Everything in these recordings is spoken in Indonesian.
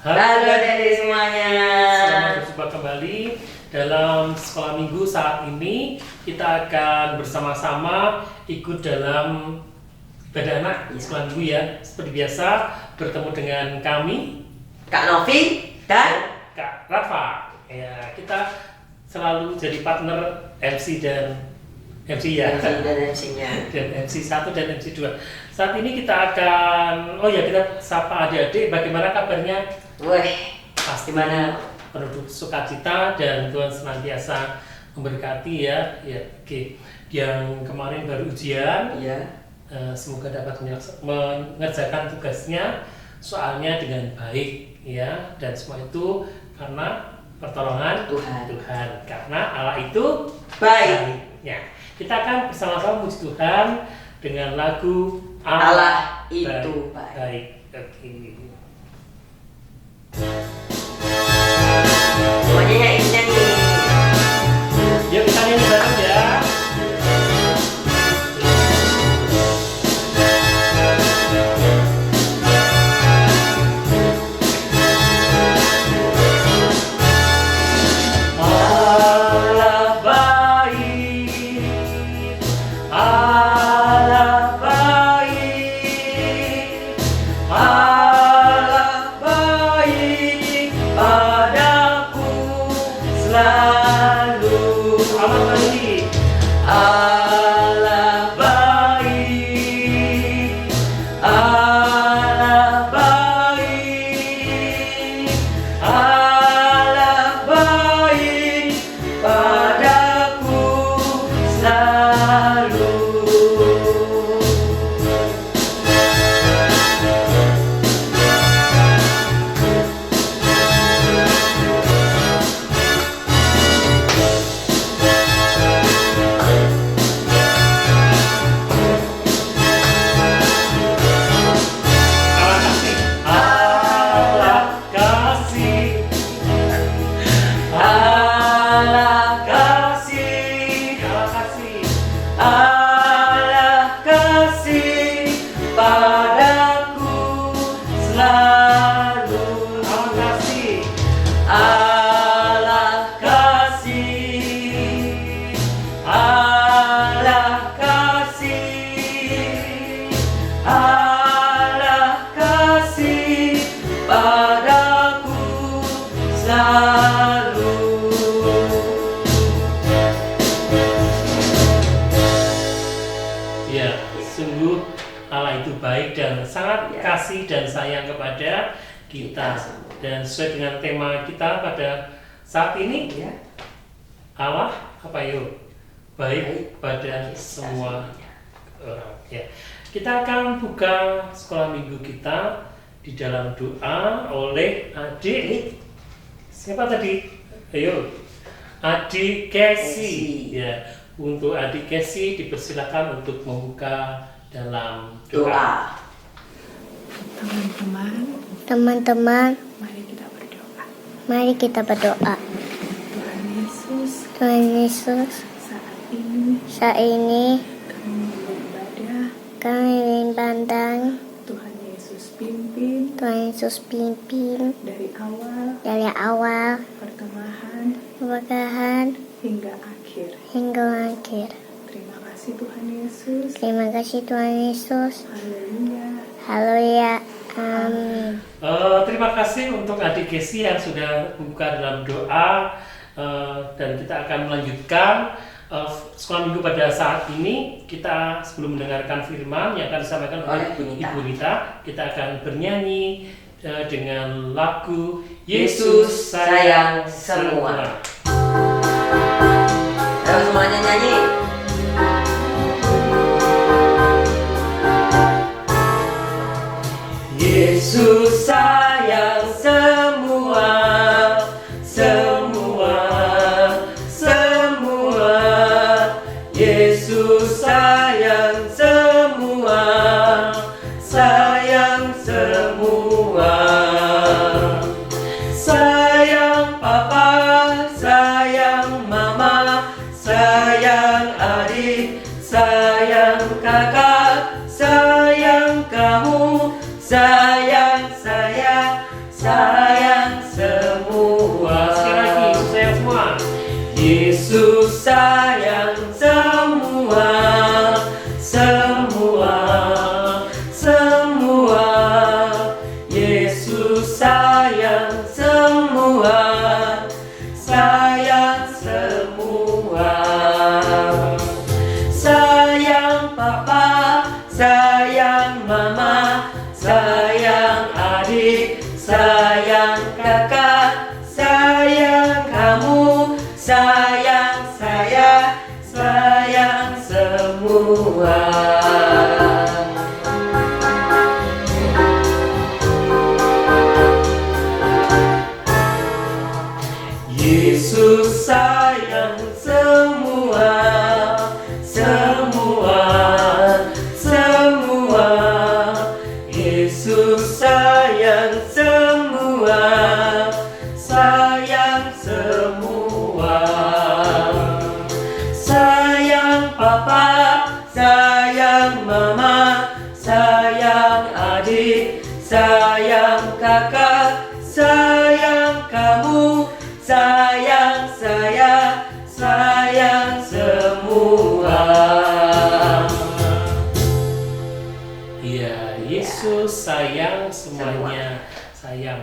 Halo adik-adik semuanya. Selamat berjumpa kembali dalam sekolah minggu. Saat ini kita akan bersama-sama ikut dalam ibadah anak sekolah minggu ya. Seperti biasa bertemu dengan kami, Kak Novi dan Kak Rafa. Ya, kita selalu jadi partner MC dan MC ya. MC dan MC-nya. Dan MC 1 dan MC 2. Saat ini kita akan kita sapa adik-adik, bagaimana kabarnya? Weh, Pasti gimana? penuh sukacita dan Tuhan senantiasa memberkati ya. Ya, oke. Yang kemarin baru ujian, Iya. semoga dapat mengerjakan tugasnya, soalnya dengan baik ya. Dan semua itu karena pertolongan Tuhan. Karena Allah itu Baik. Ya. Kita akan bersama-sama puji Tuhan dengan lagu Allah itu baik. Oke. Semuanya nyanyi. Yuk kita nyanyi bareng ya. Allah baik, Allah baik, Allah baik padaku selalu. Allah baik, Allah baik, Allah baik, Allah baik padaku selalu. Allah kasih, Allah kasih, Allah kasih, Allah kasih padaku selalu. Allah kasih, Allah kasih, Allah kasih, Allah kasih padaku selalu. Ya, sungguh Allah itu baik dan sangat kasih dan sayang kepada kita. Dan sesuai dengan tema kita pada saat ini, Ya. Allah apa yuk? Baik pada semua orang. Ya. Kita akan buka sekolah minggu kita di dalam doa oleh adik. Siapa tadi? Ayo. Adik Kesi. Ya. Untuk adik Kesi dipersilakan untuk membuka dalam doa. Teman-teman, Mari kita berdoa. mari kita berdoa. Tuhan Yesus, Saat ini kami kami ingin pandang, Tuhan Yesus Tuhan Yesus pimpin dari awal dari awal, pertengahan hingga hingga akhir. Terima kasih Tuhan Yesus. Terima kasih Tuhan Yesus. Haleluya. Haleluya. Amin. Terima kasih untuk adik Kesi yang sudah buka dalam doa, dan kita akan melanjutkan sekolah minggu pada saat ini. Kita sebelum mendengarkan firman yang akan disampaikan oleh Ibu Nita, kita akan bernyanyi dengan lagu Yesus Sayang Semua. Ayo semuanya nyanyi. Yesus sayang semua, semua, semua. Yesus sayang semua, sayang semua. Sayang papa, sayang mama, sayang adik, sayang kakak, sayang kamu, sayang saya, sayang sayang kakak, sayang kamu, sayang saya, sayang semua. Yesus sayang semua, semua, semua. Yesus sayang semua, sayang semua. Sayang papa, sayang mama, sayang adik, sayang kakak, sayang kamu, sayang saya, sayang semua. Ya, Yesus sayang semuanya. Sayang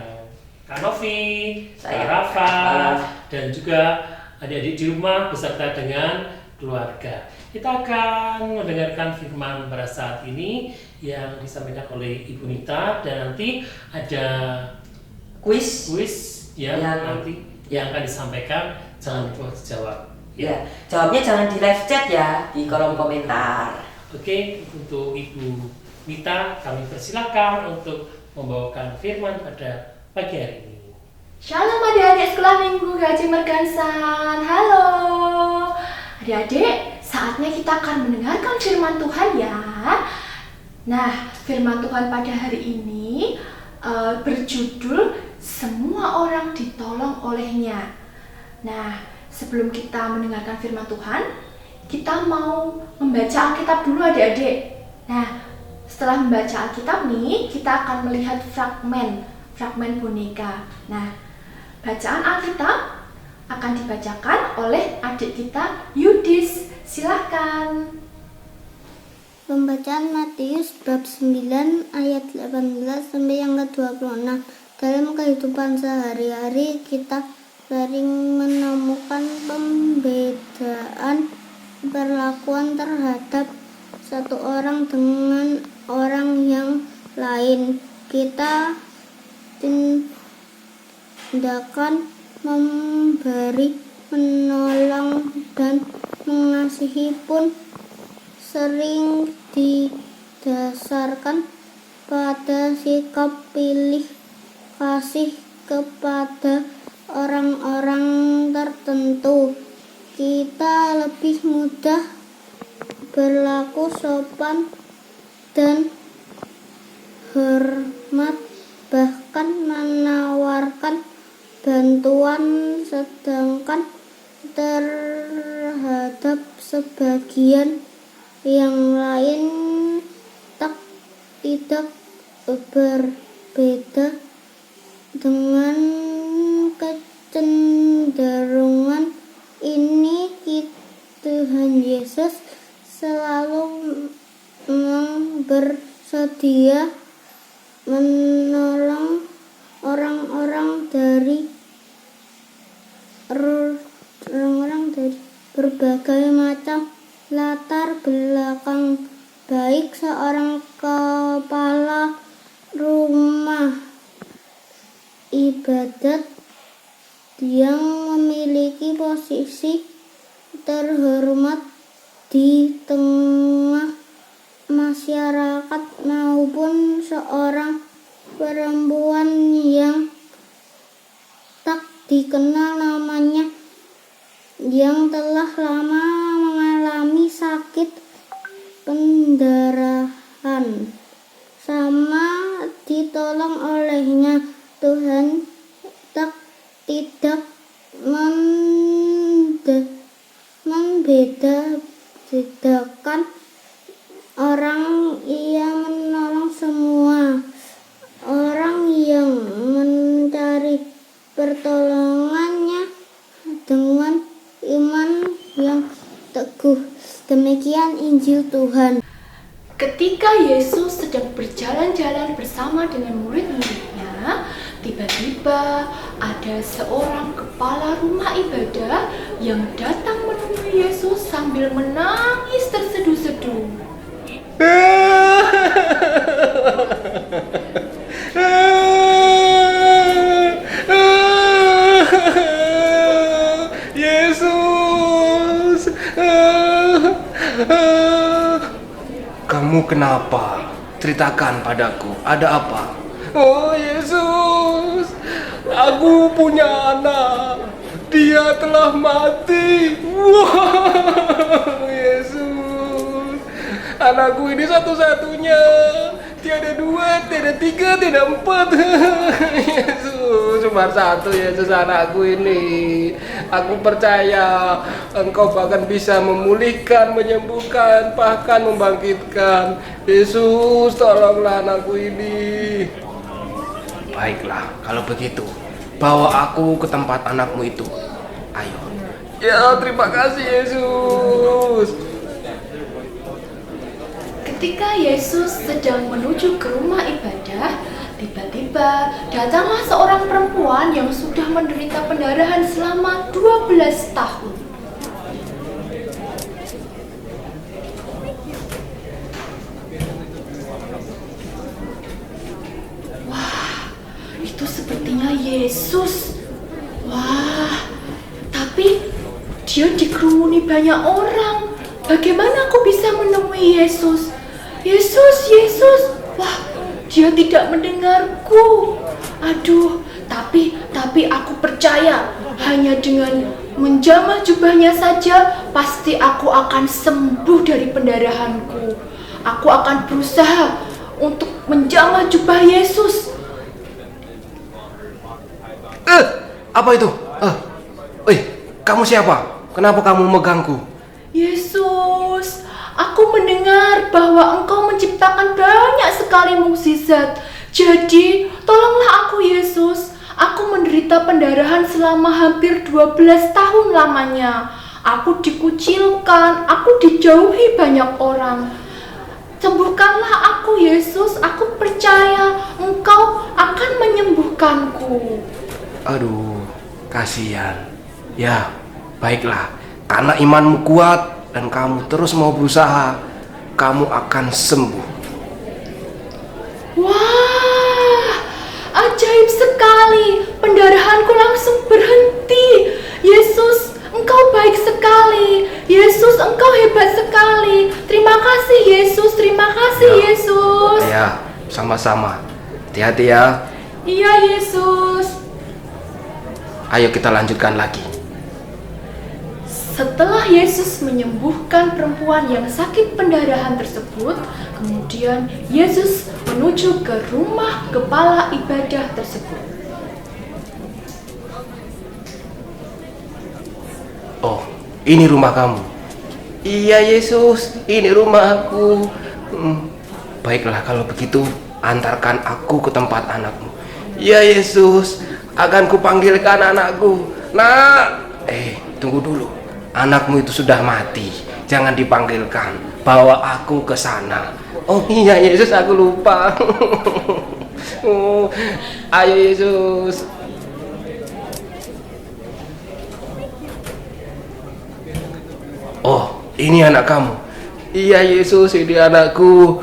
Kak Novi, Kak Sayang Rafa, Kak. dan juga adik-adik di rumah beserta dengan keluarga. Kita akan mendengarkan firman pada saat ini yang disampaikan oleh Ibu Nita, dan nanti ada Kuis. ya Yang- nanti yang akan disampaikan. Jangan lupa jawab. Ya, jawabnya jangan di live chat ya, di kolom komentar. Oke, untuk Ibu Nita kami persilakan untuk membawakan firman pada pagi hari ini. Shalom adik-adik sekolah minggu Gaji Mergansan. Halo adik-adik, saatnya kita akan mendengarkan firman Tuhan ya. Nah, firman Tuhan pada hari ini berjudul Semua Orang Ditolong Olehnya. Nah, sebelum kita mendengarkan firman Tuhan, kita mau membaca Alkitab dulu adik-adik. Nah, setelah membaca Alkitab nih, kita akan melihat fragmen boneka. Nah, bacaan Alkitab akan dibacakan oleh adik kita Yudis. Silahkan. Pembacaan Matius bab 9 ayat 18 sampai yang ke-26. Dalam kehidupan sehari-hari kita sering menemukan pembedaan perlakuan terhadap satu orang dengan orang yang lain. Kita tindakan memberi, menolong, dan mengasihi pun sering didasarkan pada sikap pilih kasih kepada orang-orang tertentu. Kita lebih mudah berlaku sopan dan hormat, bahkan menawarkan bantuan, sedangkan terhadap sebagian yang lain tidak berbeda. Dengan kecenderungan ini, Tuhan Yesus selalu bersedia menolong orang-orang dari berbagai macam latar belakang, baik seorang kepala rumah ibadat yang memiliki posisi terhormat di tengah masyarakat, maupun seorang perempuan yang tak dikenal namanya, yang telah lama mengalami sakit pendarahan, sama ditolong olehnya. Tuhan tidak membedakan orang. Ia menolong semua orang yang mencari pertolongannya dengan iman yang teguh. Demikian Injil Tuhan. Ketika Yesus sedang berjalan-jalan bersama dengan murid-muridnya, tiba-tiba ada seorang kepala rumah ibadah yang datang menemui Yesus sambil menangis terseduh-seduh. Kamu kenapa? Ceritakan padaku, ada apa? Oh Yesus, aku punya anak. Dia telah mati. Wah, Yesus. Anakku ini satu-satunya. Tiada dua, tiada tiga, tiada empat. Yesus, cuma satu Yesus anakku ini. Aku percaya Engkau bahkan bisa memulihkan, menyembuhkan, bahkan membangkitkan. Yesus, tolonglah anakku ini. Baiklah, kalau begitu, bawa aku ke tempat anakmu itu. Ayo. Ya, terima kasih Yesus. Ketika Yesus sedang menuju ke rumah ibadah, tiba-tiba datanglah seorang perempuan yang sudah menderita pendarahan selama 12 tahun. Itu sepertinya Yesus. Wah, tapi dia dikerumuni banyak orang. Bagaimana aku bisa menemui Yesus? Yesus. Wah, dia tidak mendengarku. Aduh, tapi aku percaya hanya dengan menjamah jubahnya saja pasti aku akan sembuh dari pendarahanku. Aku akan berusaha untuk menjamah jubah Yesus. Apa itu? Kamu siapa? Kenapa kamu megangku? Yesus, aku mendengar bahwa Engkau menciptakan banyak sekali mukjizat. Jadi, tolonglah aku Yesus. Aku menderita pendarahan selama hampir 12 tahun lamanya. Aku dikucilkan, aku dijauhi banyak orang. Sembuhkanlah aku Yesus, aku percaya Engkau akan menyembuhkanku. Aduh, kasihan. Ya, baiklah. Karena imanmu kuat dan kamu terus mau berusaha, kamu akan sembuh. Wah, ajaib sekali. Pendarahanku langsung berhenti. Yesus, Engkau baik sekali. Yesus, Engkau hebat sekali. Terima kasih Yesus, terima kasih Yesus. Ya, sama-sama. Hati-hati ya. Iya Yesus. Ayo kita lanjutkan lagi. Setelah Yesus menyembuhkan perempuan yang sakit pendarahan tersebut, kemudian Yesus menuju ke rumah kepala ibadah tersebut. Oh, ini rumah kamu. Iya Yesus, ini rumahku. Baiklah kalau begitu, antarkan aku ke tempat anakmu. Ya Yesus, akan kupanggilkan anakku. Nak, tunggu dulu. Anakmu itu sudah mati. Jangan dipanggilkan. Bawa aku ke sana. Oh iya Yesus, aku lupa. Ayo Yesus. Oh, ini anak kamu. Iya Yesus, ini anakku.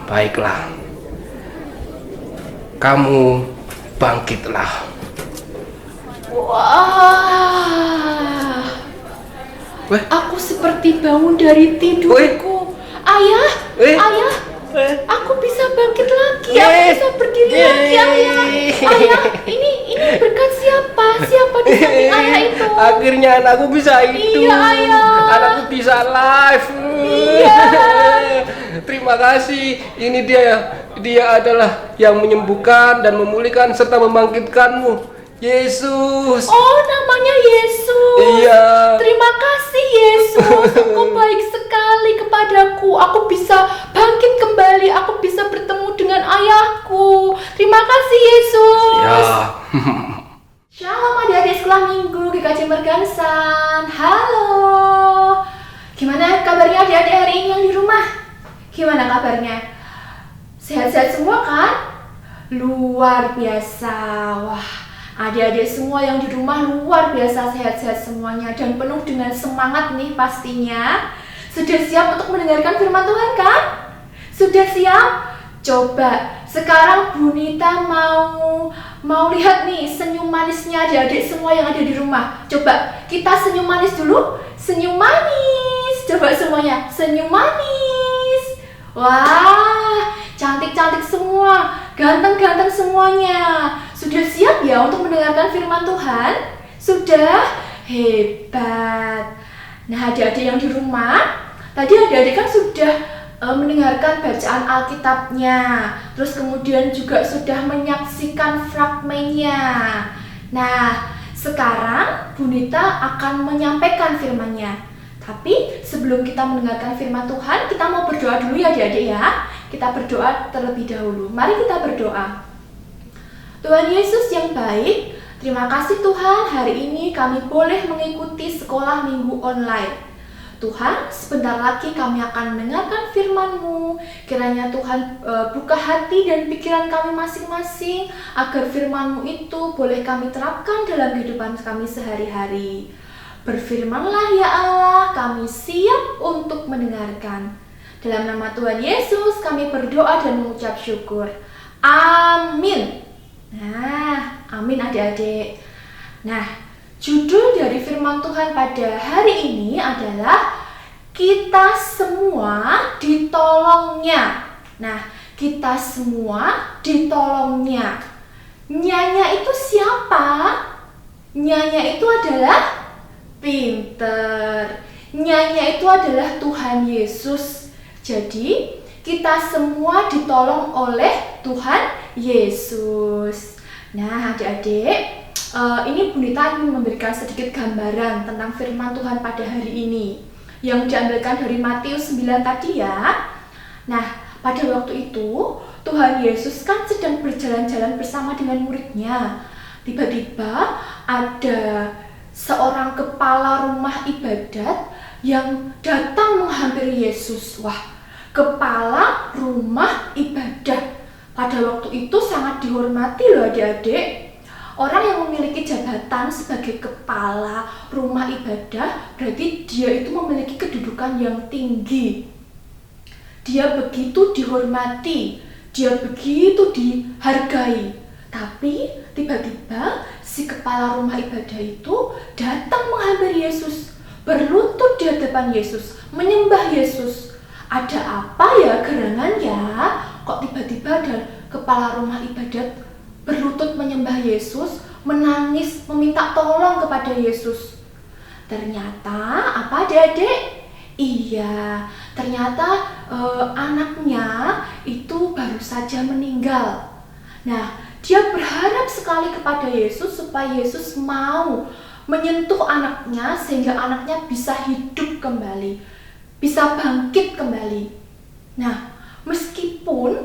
Baiklah. Kamu bangkitlah. Wah, aku seperti bangun dari tidurku. Ayah, aku bisa bangkit lagi. Aku bisa berdiri lagi, Ayah. Ayah, ini berkat siapa? Siapa di samping Ayah itu? Akhirnya anakku bisa hidup. Iya, Ayah. Anakku bisa live. Iya. Terima kasih. Ini dia adalah yang menyembuhkan dan memulihkan serta membangkitkanmu. Yesus. Oh, namanya Yesus. Iya. Terima kasih Yesus. Engkau baik sekali kepadaku. Aku bisa bangkit kembali. Aku bisa bertemu dengan ayahku. Terima kasih Yesus. Ya. Shalom adik-adik sekolah minggu GKJ Mergansan. Halo. Gimana kabarnya adik-adik hari ini yang di rumah? Gimana kabarnya? Sehat-sehat semua kan? Luar biasa. Wah, adik-adik semua yang di rumah luar biasa sehat-sehat semuanya dan penuh dengan semangat nih pastinya. Sudah siap untuk mendengarkan firman Tuhan kan? Sudah siap? Coba sekarang Bu Nita mau lihat nih senyum manisnya adik-adik semua yang ada di rumah. Coba kita senyum manis dulu. Senyum manis. Coba semuanya senyum manis. Wah, cantik-cantik semua, ganteng-ganteng semuanya. Sudah siap ya untuk mendengarkan firman Tuhan? Sudah? Hebat. Nah, adik-adik yang di rumah, tadi adik-adik kan sudah mendengarkan bacaan Alkitabnya, terus kemudian juga sudah menyaksikan fragmennya. Nah, sekarang Bu Nita akan menyampaikan firman-Nya. Tapi sebelum kita mendengarkan firman Tuhan, kita mau berdoa dulu ya adik-adik ya. Kita berdoa terlebih dahulu. Mari kita berdoa. Tuhan Yesus yang baik, terima kasih Tuhan, hari ini kami boleh mengikuti sekolah minggu online. Tuhan, sebentar lagi kami akan mendengarkan firman-Mu. Kiranya Tuhan buka hati dan pikiran kami masing-masing, agar firman-Mu itu boleh kami terapkan dalam kehidupan kami sehari-hari. Berfirmanlah ya Allah, kami siap untuk mendengarkan. Dalam nama Tuhan Yesus kami berdoa dan mengucap syukur. Amin. Nah, amin adik-adik. Nah, judul dari firman Tuhan pada hari ini adalah kita semua ditolongnya. Nah, kita semua ditolongnya. Nyanya itu siapa? Nyanya itu adalah pinter. Nyanya itu adalah Tuhan Yesus. Jadi, kita semua ditolong oleh Tuhan Yesus. Nah, adik-adik, ini Bu Nita ingin memberikan sedikit gambaran tentang firman Tuhan pada hari ini yang diambilkan dari Matius 9 tadi ya. Nah, pada waktu itu Tuhan Yesus kan sedang berjalan-jalan bersama dengan muridnya. Tiba-tiba ada seorang kepala rumah ibadat yang datang menghampiri Yesus. Wah, kepala rumah ibadah pada waktu itu sangat dihormati loh adik-adik. Orang yang memiliki jabatan sebagai kepala rumah ibadah berarti dia itu memiliki kedudukan yang tinggi. Dia begitu dihormati, dia begitu dihargai. Tapi tiba-tiba si kepala rumah ibadah itu datang menghampiri Yesus, berlutut di hadapan Yesus, menyembah Yesus. Ada apa ya gerangannya? Kok tiba-tiba ada kepala rumah ibadat berlutut menyembah Yesus, menangis, meminta tolong kepada Yesus? Ternyata apa adik-adik? Iya, ternyata anaknya itu baru saja meninggal. Nah, dia berharap sekali kepada Yesus supaya Yesus mau menyentuh anaknya sehingga anaknya bisa hidup kembali, bisa bangkit kembali. Nah, meskipun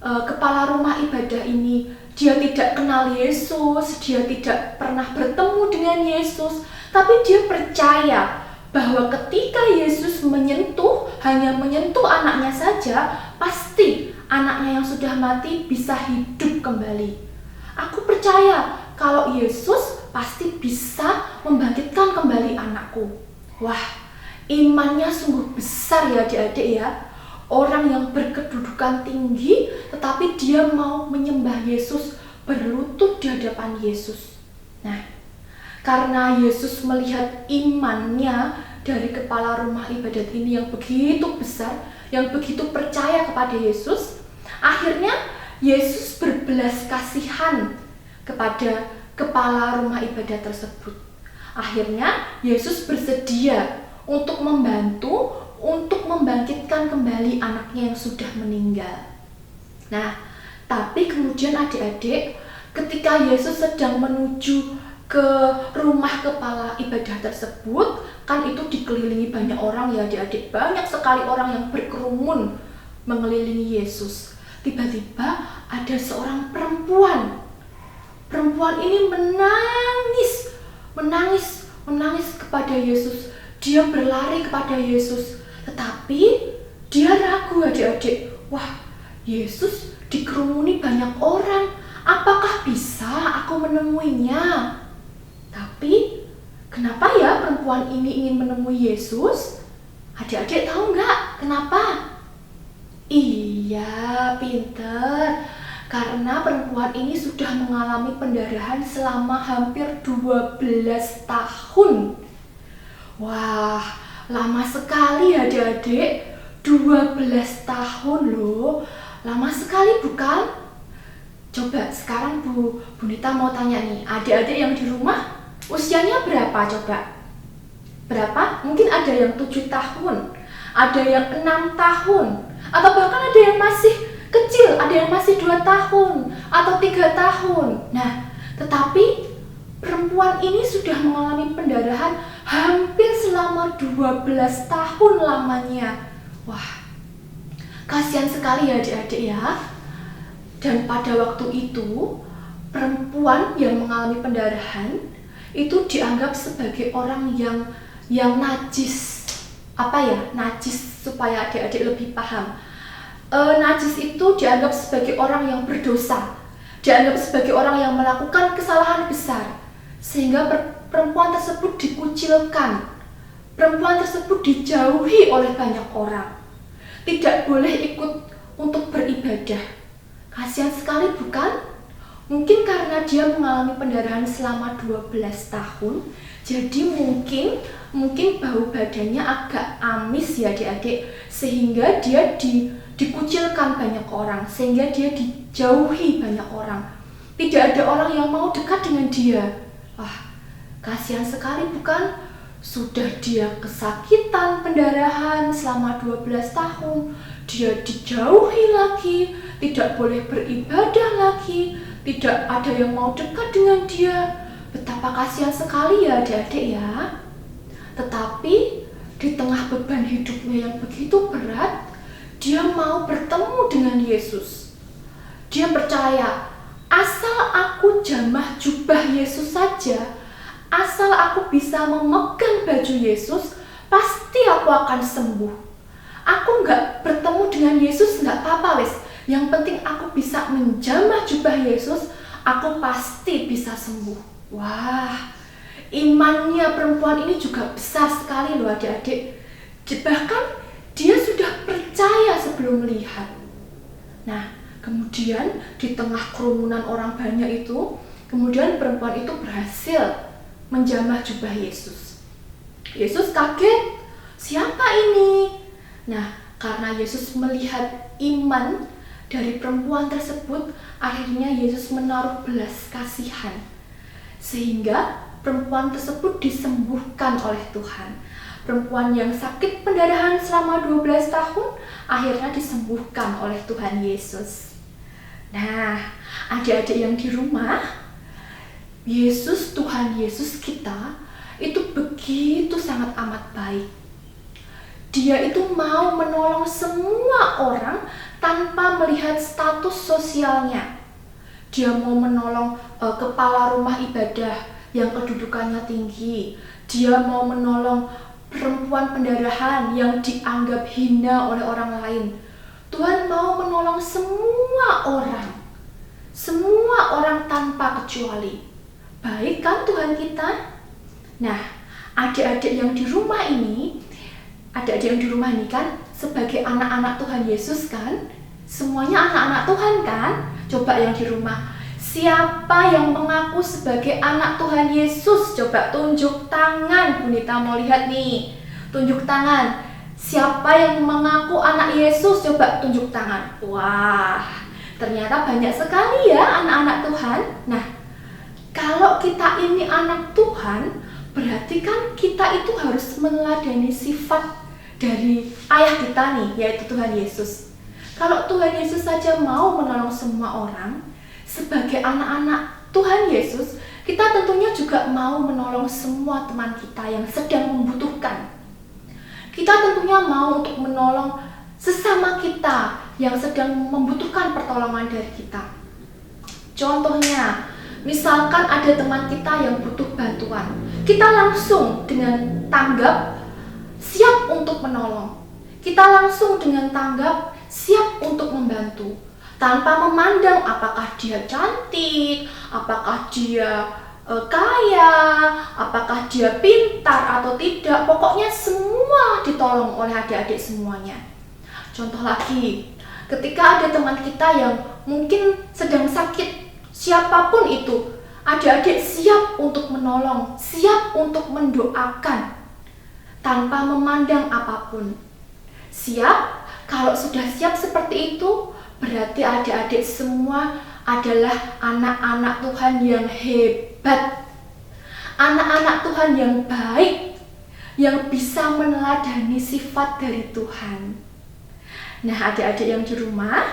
kepala rumah ibadah ini dia tidak kenal Yesus, dia tidak pernah bertemu dengan Yesus, tapi dia percaya bahwa ketika Yesus hanya menyentuh anaknya saja, pasti anaknya yang sudah mati bisa hidup kembali. Aku percaya kalau Yesus pasti bisa membangkitkan kembali anakku. Wah, imannya sungguh besar ya adik-adik ya. Orang yang berkedudukan tinggi tetapi dia mau menyembah Yesus, berlutut di hadapan Yesus. Nah, karena Yesus melihat imannya dari kepala rumah ibadat ini yang begitu besar, yang begitu percaya kepada Yesus, akhirnya Yesus berbelas kasihan kepada kepala rumah ibadat tersebut. Akhirnya Yesus bersedia untuk membantu, untuk membangkitkan kembali anaknya yang sudah meninggal. Nah, tapi kemudian adik-adik, ketika Yesus sedang menuju ke rumah kepala ibadah tersebut, kan itu dikelilingi banyak orang ya adik-adik, banyak sekali orang yang berkerumun mengelilingi Yesus. Tiba-tiba ada seorang perempuan. Perempuan ini menangis kepada Yesus. Dia berlari kepada Yesus, tetapi dia ragu adik-adik. Wah, Yesus dikerumuni banyak orang, apakah bisa aku menemuinya? Tapi kenapa ya perempuan ini ingin menemui Yesus? Adik-adik tahu nggak kenapa? Iya, pinter. Karena perempuan ini sudah mengalami pendarahan selama hampir 12 tahun. Wah, lama sekali adik-adik. 12 tahun loh. Lama sekali bukan? Coba sekarang Bu Nita mau tanya nih, adik-adik yang di rumah usianya berapa coba? Berapa? Mungkin ada yang 7 tahun, ada yang 6 tahun, atau bahkan ada yang masih kecil, ada yang masih 2 tahun atau 3 tahun. Nah, tetapi perempuan ini sudah mengalami pendarahan hampir selama 12 tahun lamanya. Wah, kasihan sekali ya adik-adik ya. Dan pada waktu itu, perempuan yang mengalami pendarahan itu dianggap sebagai orang yang najis. Apa ya? Najis, supaya adik-adik lebih paham. Najis itu dianggap sebagai orang yang berdosa, dianggap sebagai orang yang melakukan kesalahan besar, sehingga perempuan tersebut dikucilkan, perempuan tersebut dijauhi oleh banyak orang, tidak boleh ikut untuk beribadah. Kasihan sekali bukan? Mungkin karena dia mengalami pendarahan selama 12 tahun, jadi mungkin bau badannya agak amis ya adik-adik, sehingga dia dikucilkan banyak orang, sehingga dia dijauhi banyak orang. Tidak ada orang yang mau dekat dengan dia. Wah, kasihan sekali bukan? Sudah dia kesakitan pendarahan selama 12 tahun, dia dijauhi lagi, tidak boleh beribadah lagi, tidak ada yang mau dekat dengan dia. Betapa kasihan sekali ya adik-adik ya. Tetapi di tengah beban hidupnya yang begitu berat, dia mau bertemu dengan Yesus. Dia percaya, asal aku jamah jubah Yesus saja, asal aku bisa memegang baju Yesus, pasti aku akan sembuh. Aku nggak bertemu dengan Yesus nggak apa-apa wes. Yang penting aku bisa menjamah jubah Yesus, aku pasti bisa sembuh. Wah, imannya perempuan ini juga besar sekali loh adik-adik. Bahkan dia sudah percaya sebelum melihat. Nah, kemudian di tengah kerumunan orang banyak itu, kemudian perempuan itu berhasil menjamah jubah Yesus. Yesus kaget, siapa ini? Nah, karena Yesus melihat iman dari perempuan tersebut, akhirnya Yesus menaruh belas kasihan, sehingga perempuan tersebut disembuhkan oleh Tuhan. Perempuan yang sakit pendarahan selama 12 tahun akhirnya disembuhkan oleh Tuhan Yesus. Nah, adik-adik yang di rumah, Yesus, Tuhan Yesus kita itu begitu sangat amat baik. Dia itu mau menolong semua orang tanpa melihat status sosialnya. Dia mau menolong kepala rumah ibadah yang kedudukannya tinggi. Dia mau menolong perempuan pendarahan yang dianggap hina oleh orang lain. Tuhan mau menolong semua orang tanpa kecuali. Baik kan Tuhan kita? Nah, adik-adik yang di rumah ini, kan sebagai anak-anak Tuhan Yesus kan? Semuanya anak-anak Tuhan kan? Coba yang di rumah, siapa yang mengaku sebagai anak Tuhan Yesus? Coba tunjuk tangan, Bu Nita mau lihat nih. Tunjuk tangan. Siapa yang mengaku anak Yesus? Coba tunjuk tangan. Wah, ternyata banyak sekali ya anak-anak Tuhan. Nah, kalau kita ini anak Tuhan, berarti kan kita itu harus meneladani sifat dari ayah kita nih, yaitu Tuhan Yesus. Kalau Tuhan Yesus saja mau menolong semua orang, sebagai anak-anak Tuhan Yesus, kita tentunya juga mau menolong semua teman kita yang sedang membutuhkan. Kita tentunya mau untuk menolong sesama kita yang sedang membutuhkan pertolongan dari kita. Contohnya, misalkan ada teman kita yang butuh bantuan, kita langsung dengan tanggap siap untuk menolong. Kita langsung dengan tanggap siap untuk membantu, tanpa memandang apakah dia cantik, apakah dia kaya, apakah dia pintar atau tidak. Pokoknya semua ditolong oleh adik-adik semuanya. Contoh lagi, ketika ada teman kita yang mungkin sedang sakit, siapapun itu, adik-adik siap untuk menolong, siap untuk mendoakan tanpa memandang apapun. Siap? Kalau sudah siap seperti itu, berarti adik-adik semua adalah anak-anak Tuhan yang hebat. Anak-anak Tuhan yang baik, yang bisa meneladani sifat dari Tuhan. Nah, adik-adik yang di rumah,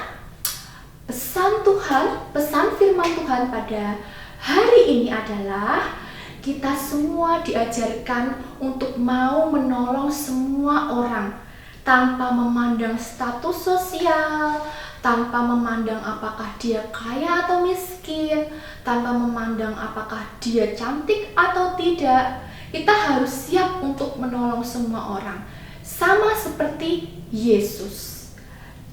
pesan Tuhan, pesan firman Tuhan pada hari ini adalah kita semua diajarkan untuk mau menolong semua orang tanpa memandang status sosial, tanpa memandang apakah dia kaya atau miskin, tanpa memandang apakah dia cantik atau tidak. Kita harus siap untuk menolong semua orang, sama seperti Yesus.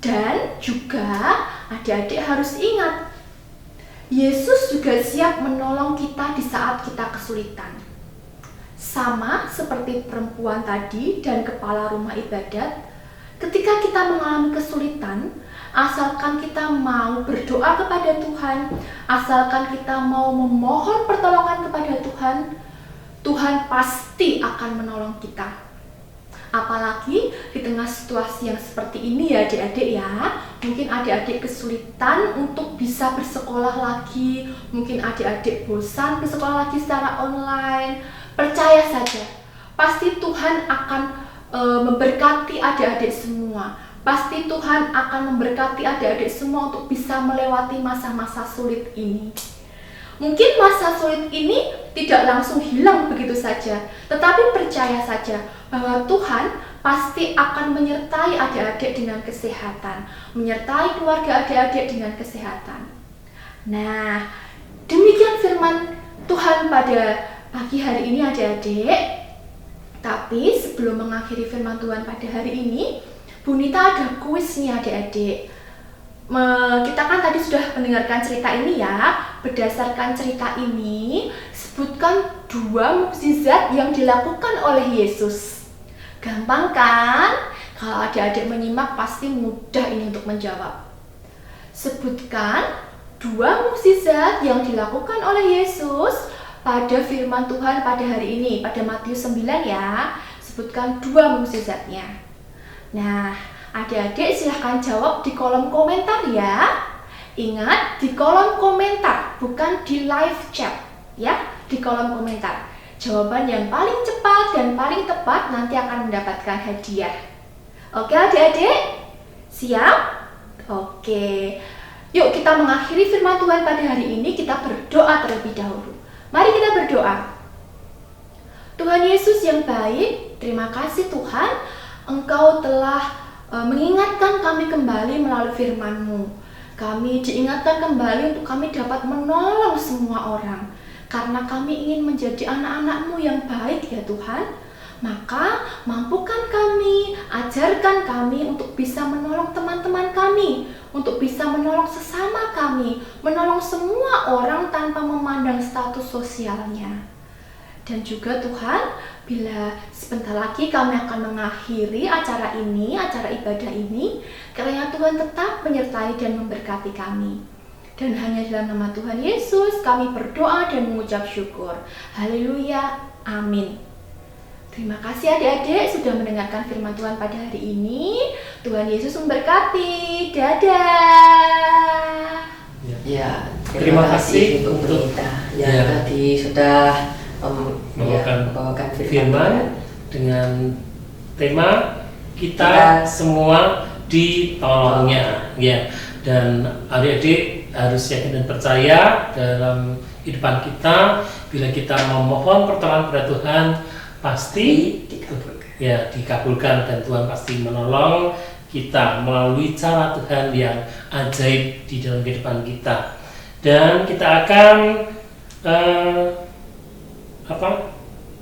Dan juga adik-adik harus ingat, Yesus juga siap menolong kita di saat kita kesulitan. Sama seperti perempuan tadi dan kepala rumah ibadat, ketika kita mengalami kesulitan, asalkan kita mau berdoa kepada Tuhan, asalkan kita mau memohon pertolongan kepada Tuhan, Tuhan pasti akan menolong kita. Apalagi di tengah situasi yang seperti ini ya adik-adik ya. Mungkin adik-adik kesulitan untuk bisa bersekolah lagi, mungkin adik-adik bosan bersekolah lagi secara online. Percaya saja, pasti Tuhan akan memberkati adik-adik semua. Pasti Tuhan akan memberkati adik-adik semua untuk bisa melewati masa-masa sulit ini. Mungkin masa sulit ini tidak langsung hilang begitu saja, tetapi percaya saja bahwa Tuhan pasti akan menyertai adik-adik dengan kesehatan, menyertai keluarga adik-adik dengan kesehatan. Nah, demikian firman Tuhan pada pagi hari ini adik-adik. Tapi sebelum mengakhiri firman Tuhan pada hari ini, Bu Nita ada kuis nih adik-adik. Kita kan tadi sudah mendengarkan cerita ini ya. Berdasarkan cerita ini, sebutkan 2 mukjizat yang dilakukan oleh Yesus. Gampang kan? Kalau adik-adik menyimak pasti mudah ini untuk menjawab. Sebutkan 2 mukjizat yang dilakukan oleh Yesus pada firman Tuhan pada hari ini, pada Matius 9 ya. Sebutkan 2 mukjizatnya. Nah, adik-adik silahkan jawab di kolom komentar ya. Ingat, di kolom komentar, bukan di live chat ya, di kolom komentar. Jawaban yang paling cepat dan paling tepat nanti akan mendapatkan hadiah. Oke adik-adik? Siap? Oke. Yuk kita mengakhiri firman Tuhan pada hari ini, kita berdoa terlebih dahulu. Mari kita berdoa. Tuhan Yesus yang baik, terima kasih Tuhan, Engkau telah mengingatkan kami kembali melalui firman-Mu. Kami diingatkan kembali untuk kami dapat menolong semua orang. Karena kami ingin menjadi anak-anak-Mu yang baik ya Tuhan. Maka mampukan kami, ajarkan kami untuk bisa menolong teman-teman kami, untuk bisa menolong sesama kami, menolong semua orang tanpa memandang status sosialnya. Dan juga Tuhan, bila sebentar lagi kami akan mengakhiri acara ini, acara ibadah ini, kiranya Tuhan tetap menyertai dan memberkati kami. Dan hanya dalam nama Tuhan Yesus kami berdoa dan mengucap syukur. Haleluya, amin. Terima kasih adik-adik sudah mendengarkan firman Tuhan pada hari ini. Tuhan Yesus memberkati. Dadah. Ya, Terima kasih untuk untuk kita yang tadi sudah membawakan firman dengan tema kita semua ditolongnya ya. Dan adik-adik harus yakin dan percaya dalam kehidupan kita, bila kita memohon pertolongan kepada Tuhan pasti dikabulkan dan Tuhan pasti menolong kita melalui cara Tuhan yang ajaib di dalam kehidupan kita. Dan kita akan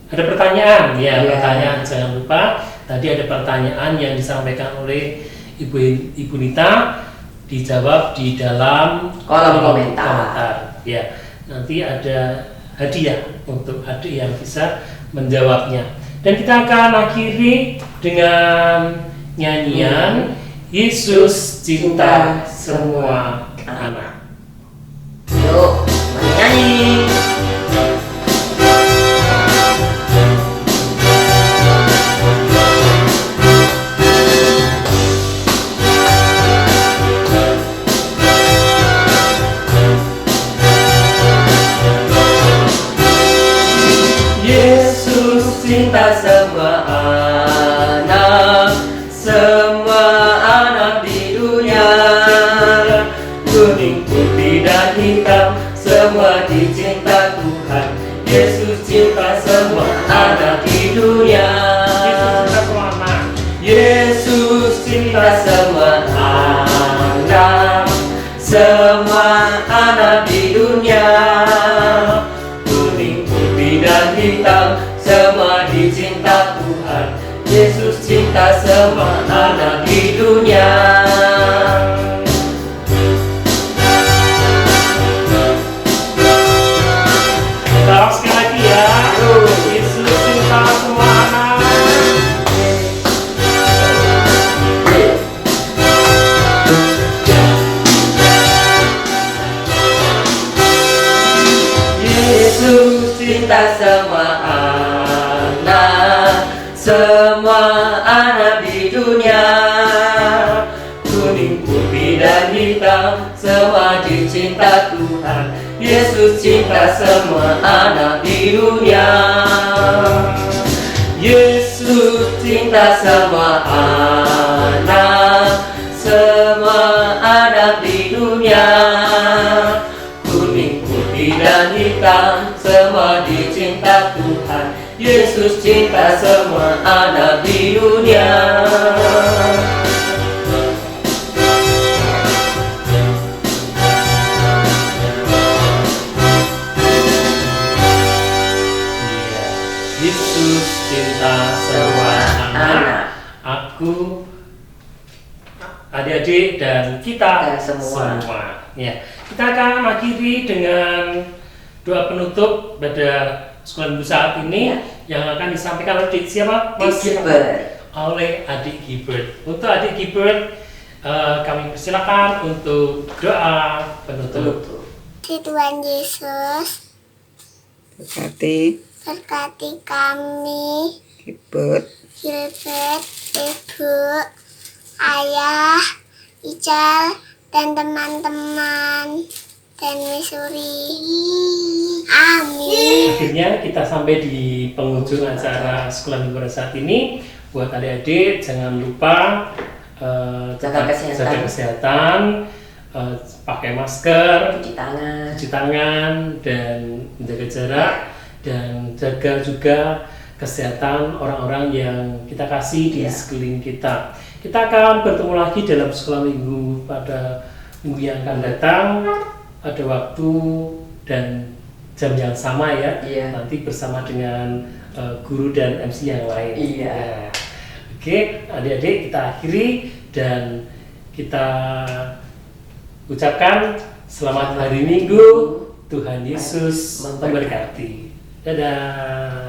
ada pertanyaan pertanyaan, jangan lupa tadi ada pertanyaan yang disampaikan oleh Ibu Nita, dijawab di dalam kolom komentar. Ya, nanti ada hadiah untuk adik yang bisa menjawabnya. Dan kita akan akhiri dengan nyanyian Yesus cinta semua anak. Yuk, nyanyi. cinta semua anak di dunia. Kuning, putih, dan hitam, semua dicinta Tuhan. Yesus cinta semua anak di dunia. Yesus cinta semua anak di dunia. Kuning, putih, dan hitam, semua dicinta Tuhan. Yesus cinta semua anak di dunia. Salam sekali lagi ya. Yesus cinta semua anak. Yesus cinta semua anak di dunia. Kuning, putih, dan hitam, semua dicinta Tuhan. Yesus cinta semua anak di dunia. Yesus cinta semua anak di dunia. Kuning, putih, dan hitam, semua dicinta Tuhan. Yesus cinta semua anak di dunia. Yesus cinta semua anak. Aku, adik-adik, dan kita Dan semua. Ya, kita akan akhiri dengan doa penutup pada sekolah minggu saat ini yang akan disampaikan oleh siapa? Mas Gilbert. Oleh adik Gilbert. Untuk adik Gilbert, kami persilakan untuk doa penutup. Tuhan Yesus berkati kami, Gilbert, Ibu, Ayah, Ical, dan teman-teman, dan Missouri. Amin. Akhirnya kita sampai di penghujung acara sekolah minggu pada saat ini. Buat adik-adik jangan lupa Jaga jaga kesehatan, pakai masker, Cuci tangan. cuci tangan, dan menjaga jarak, dan jaga juga kesehatan orang-orang yang kita kasih di sekeliling kita. Kita akan bertemu lagi dalam sekolah minggu pada minggu yang akan datang, pada waktu dan jam yang sama ya. Iya. Nanti bersama dengan guru dan MC yang lain. Iya. Ya. Oke, adik-adik, kita akhiri dan kita ucapkan selamat hari Minggu. Tuhan Yesus memberkati. Dadah.